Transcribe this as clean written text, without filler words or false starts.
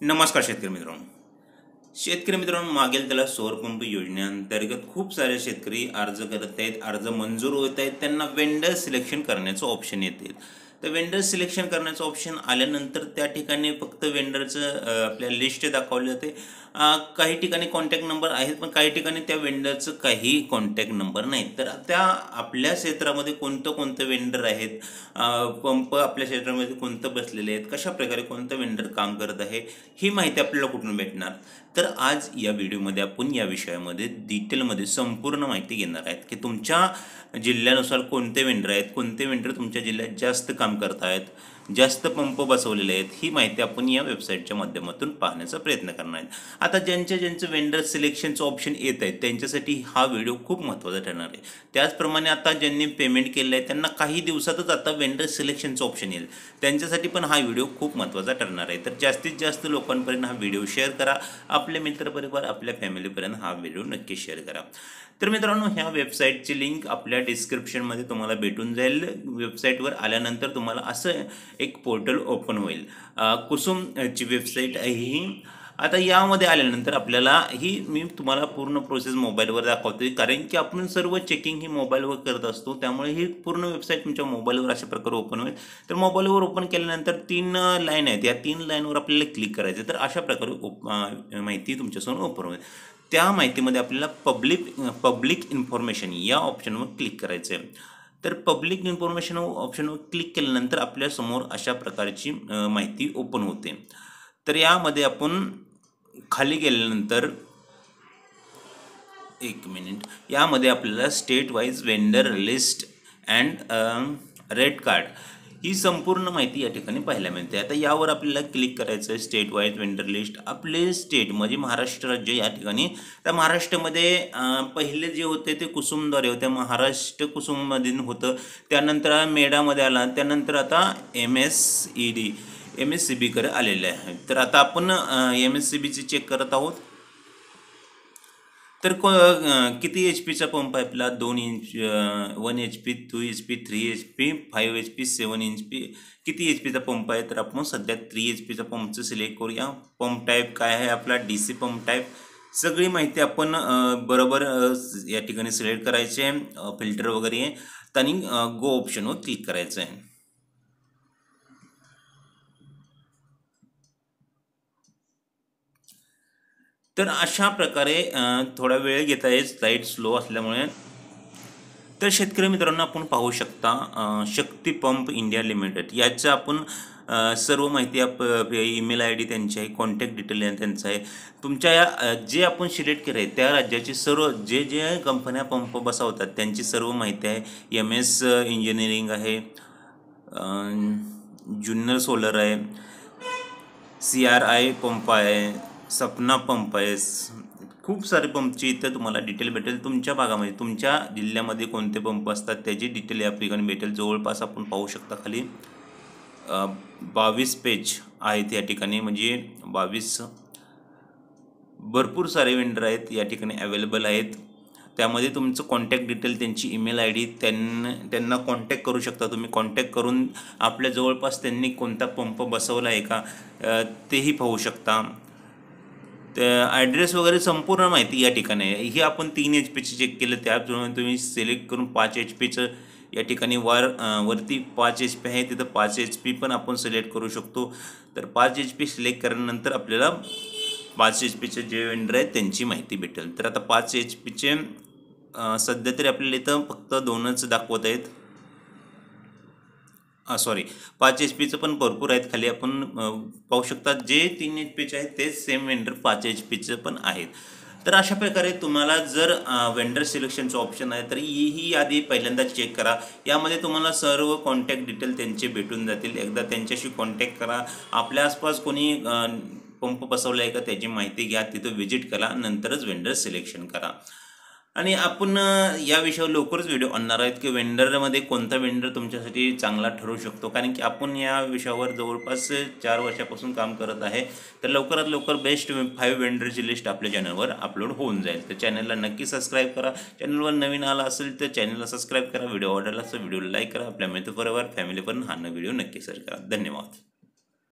नमस्कार शेतकरी मित्रांनो, मागेल त्याला सौर पंप योजनेअंतर्गत खूप सारे शेतकरी अर्ज करत आहेत, अर्ज मंजूर होत आहेत. त्यांना वेंडर सिलेक्शन करण्याचं ऑप्शन येते. तर वेंडर सिलेक्शन करण्याचं ऑप्शन आल्यानंतर त्या ठिकाणी फक्त वेंडरचं आपल्या लिस्ट दाखवली जाते. काही ठिकाणी कॉन्टॅक्ट नंबर आहेत, पण काही ठिकाणी त्या वेंडरचं काही कॉन्टॅक्ट नंबर नाहीत. तर त्या आपल्या क्षेत्रामध्ये कोणतं वेंडर आहेत, पंप आपल्या क्षेत्रामध्ये कोणतं बसलेले आहेत, कशा प्रकारे कोणतं वेंडर काम करत आहे, ही माहिती आपल्याला कुठून भेटणार. तर आज या व्हिडिओमध्ये आपण या विषयामध्ये डिटेलमध्ये संपूर्ण माहिती घेणार आहेत की तुमच्या जिल्ह्यानुसार कोणते वेंडर आहेत, कोणते वेंडर तुमच्या जिल्ह्यात जास्त काम करत आहेत, जास्त पंप बसवलेले आहेत, ही माहिती आपण या वेबसाईटच्या माध्यमातून पाहण्याचा प्रयत्न करणार आहेत. आता ज्यांचं वेंडर सिलेक्शनचं ऑप्शन येत आहे त्यांच्यासाठी हा व्हिडिओ खूप महत्त्वाचा ठरणार आहे. त्याचप्रमाणे आता ज्यांनी पेमेंट केलं आहे त्यांना काही दिवसातच आता वेंडर सिलेक्शनचं ऑप्शन येईल, त्यांच्यासाठी पण हा व्हिडिओ खूप महत्त्वाचा ठरणार आहे. तर जास्तीत जास्त लोकांपर्यंत हा व्हिडिओ शेअर करा, आपल्या मित्रपरिवार, आपल्या फॅमिलीपर्यंत हा व्हिडिओ नक्की शेअर करा. तर मित्रांनो, ह्या वेबसाईटची लिंक आपल्या डिस्क्रिप्शनमध्ये तुम्हाला भेटून जाईल. वेबसाईटवर आल्यानंतर तुम्हाला असं एक पोर्टल ओपन होईल. कुसुमची वेबसाईट आहे ही. आता यामध्ये आल्यानंतर आपल्याला ही मी तुम्हाला पूर्ण प्रोसेस मोबाईलवर दाखवतोय, कारण की आपण सर्व चेकिंग ही मोबाईलवर करत असतो. त्यामुळे ही पूर्ण वेबसाईट तुमच्या मोबाईलवर अशा प्रकारे ओपन होईल. तर मोबाईलवर ओपन केल्यानंतर 3 लाईन आहेत, या 3 लाईनवर आपल्याला क्लिक करायचं. तर अशा प्रकारे माहिती तुमच्यासमोर ओपन होईल. त्या माहितीमध्ये आपल्याला पब्लिक इन्फॉर्मेशन या ऑप्शनवर क्लिक करायचं आहे. तर पब्लिक इन्फॉर्मेशन ऑप्शनवर क्लिक केल्यानंतर आपल्यासमोर अशा प्रकारची माहिती ओपन होते. तर यामध्ये आपण खाली गेल्यानंतर यामध्ये आपल्याला state wise vendor list and rate card ही संपूर्ण माहिती या ठिकाणी पाहायला मिळते. आता यावर आपल्याला क्लिक करायचं आहे. स्टेट वाईज वेंडर लिस्ट, आपले स्टेट म्हणजे महाराष्ट्र राज्य या ठिकाणी. तर महाराष्ट्रामध्ये पहिले जे होते ते कुसुमद्वारे होते, महाराष्ट्र कुसुममधून होतं. त्यानंतर मेडामध्ये आला, त्यानंतर आता MSCBकडे आलेले आहे. तर आता आपण MSCBची चेक करत आहोत. तर किती HP पंप आहे आपला? 2 inch, 1 HP, 2 HP, 3 HP, 5 HP, 7 HP. किती HP पंप आहे? तर आपण सध्या 3 HP पंपचं सिलेक्ट करूया. पंप टाईप काय आहे आपला? DC pump type. सगळी माहिती आपण बरोबर या ठिकाणी सिलेक्ट करायची आहे, फिल्टर वगैरे आहे. आणि गो ऑप्शनवर क्लिक करायचं आहे. तर अशा प्रकारे थोडा वेळ घेता येईल साईट स्लो असल्यामुळे. तर शेतकरी मित्रांनो, आपण पाहू शकता शक्ती पंप इंडिया लिमिटेड याचं आपण सर्व माहिती ईमेल ID त्यांची आहे, कॉन्टॅक्ट डिटेल त्यांचं आहे. तुमच्या जे आपण सिलेक्ट केलं आहे त्या राज्याची सर्व जे कंपन्या पंप बसवतात त्यांची सर्व माहिती आहे. MS इंजिनिअरिंग आहे, जुन्नर सोलर आहे, CRI पंप आहे, सपना पंप आहे. खूप सारे पंपची इथं तुम्हाला डिटेल भेटेल. तुमच्या भागामध्ये तुमच्या जिल्ह्यामध्ये कोणते पंप असतात त्याची डिटेल या ठिकाणी भेटेल. जवळपास आपण पाहू शकता खाली 22 पेज आहेत या ठिकाणी, म्हणजे 22 भरपूर सारे वेंडर आहेत या ठिकाणी अवेलेबल आहेत. त्यामध्ये तुमचं कॉन्टॅक्ट डिटेल, त्यांची ईमेल ID, त्यांना कॉन्टॅक्ट करू शकता तुम्ही. कॉन्टॅक्ट करून आपल्या जवळपास त्यांनी कोणता पंप बसवला आहे का तेही पाहू शकता. त्या ॲड्रेस वगैरे संपूर्ण माहिती या ठिकाणी आहे. ही आपण 3 HP चेक केलं, त्याप्रमाणे तुम्ही सिलेक्ट करून 5 HP या ठिकाणी वरती 5 HP आहे, तिथं 5 HP पण आपण सिलेक्ट करू शकतो. तर 5 HP सिलेक्ट केल्यानंतर आपल्याला 5 HP जे वेंडर आहेत त्यांची माहिती भेटेल. तर आता 5 HP सध्या तरी आपल्याला इथं फक्त 2च दाखवत आहेत. सॉरी, 5 HP पण भरपूर आहेत. खाली आपण पाहू शकता जे 3 HP आहेत तेच सेम वेंडर 5 HP पण आहेत. तर अशा प्रकारे तुम्हाला जर वेंडर सिलेक्शनचं ऑप्शन आहे तर ही यादी पहिल्यांदा चेक करा. यामध्ये तुम्हाला सर्व कॉन्टॅक्ट डिटेल त्यांचे भेटून जातील. एकदा त्यांच्याशी कॉन्टॅक्ट करा. आपल्या आसपास कोणी पंप बसवला आहे का त्याची माहिती घ्या, तिथं व्हिजिट करा, नंतरच वेंडर सिलेक्शन करा. आणि आपण या विषयावर लवकरच व्हिडिओ आणणार आहेत की वेंडरमध्ये कोणता वेंडर तुमच्यासाठी चांगला ठरू शकतो, कारण की आपण या विषयावर जवळपास 4 वर्षापासून काम करत आहे. तर लवकरात लवकर बेस्ट 5 वेंडरची लिस्ट आपल्या चॅनलवर अपलोड होऊन जाईल. तर चॅनलला नक्की सबस्क्राईब करा. चॅनलवर नवीन आला असेल तर चॅनलला सबस्क्राईब करा. व्हिडिओ आवडला असेल व्हिडिओला लाईक करा. आपल्या मित्रपरिवार, फॅमिलीपर्यंत हा व्हिडिओ नक्की शेअर करा. धन्यवाद.